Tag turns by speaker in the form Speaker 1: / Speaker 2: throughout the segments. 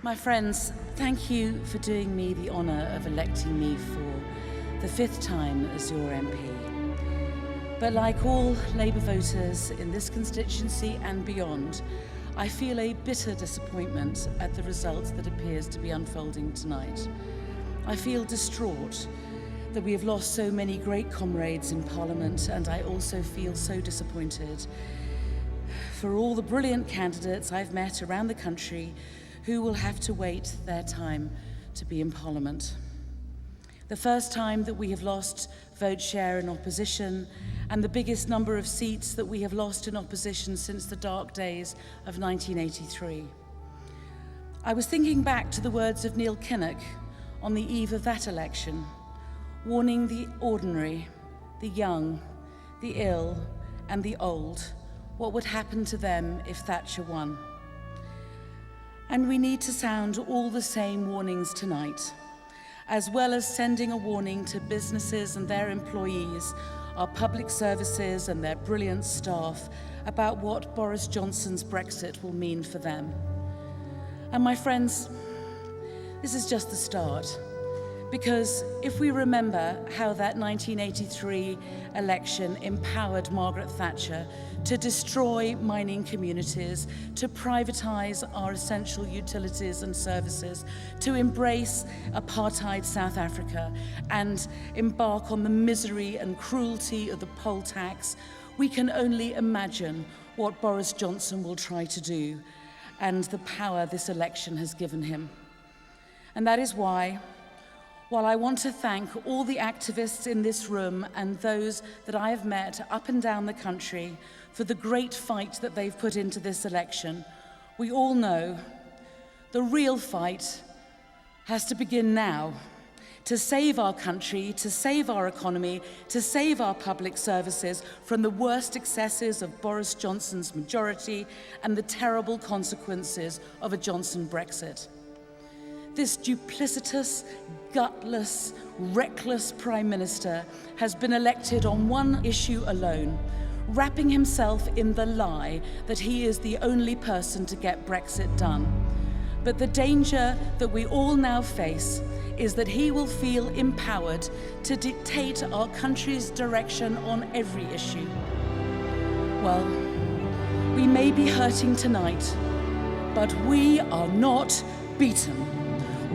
Speaker 1: My friends, thank you for doing me the honour of electing me for the 5th time as your MP. But like all Labour voters in this constituency and beyond, I feel a bitter disappointment at the result that appears to be unfolding tonight. I feel distraught that we have lost so many great comrades in Parliament, and I also feel so disappointed for all the brilliant candidates I've met around the country who will have to wait their time to be in Parliament. The first time that we have lost vote share in opposition, and the biggest number of seats that we have lost in opposition since the dark days of 1983. I was thinking back to the words of Neil Kinnock on the eve of that election, warning the ordinary, the young, the ill, and the old what would happen to them if Thatcher won. And we need to sound all the same warnings tonight, as well as sending a warning to businesses and their employees, our public services and their brilliant staff about what Boris Johnson's Brexit will mean for them. And my friends, this is just the start. Because if we remember how that 1983 election empowered Margaret Thatcher to destroy mining communities, to privatise our essential utilities and services, to embrace apartheid South Africa and embark on the misery and cruelty of the poll tax, we can only imagine what Boris Johnson will try to do and the power this election has given him. And that is why, while I want to thank all the activists in this room and those that I have met up and down the country for the great fight that they've put into this election, we all know the real fight has to begin now to save our country, to save our economy, to save our public services from the worst excesses of Boris Johnson's majority and the terrible consequences of a Johnson Brexit. This duplicitous, gutless, reckless Prime Minister has been elected on one issue alone, wrapping himself in the lie that he is the only person to get Brexit done. But the danger that we all now face is that he will feel empowered to dictate our country's direction on every issue. Well, we may be hurting tonight, but we are not beaten.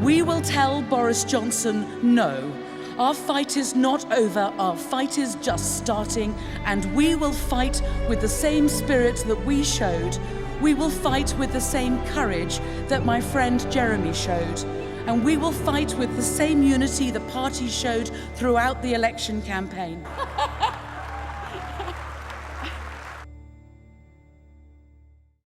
Speaker 1: We will tell Boris Johnson no. Our fight is not over, our fight is just starting, and we will fight with the same spirit that we showed. We will fight with the same courage that my friend Jeremy showed. And we will fight with the same unity the party showed throughout the election campaign.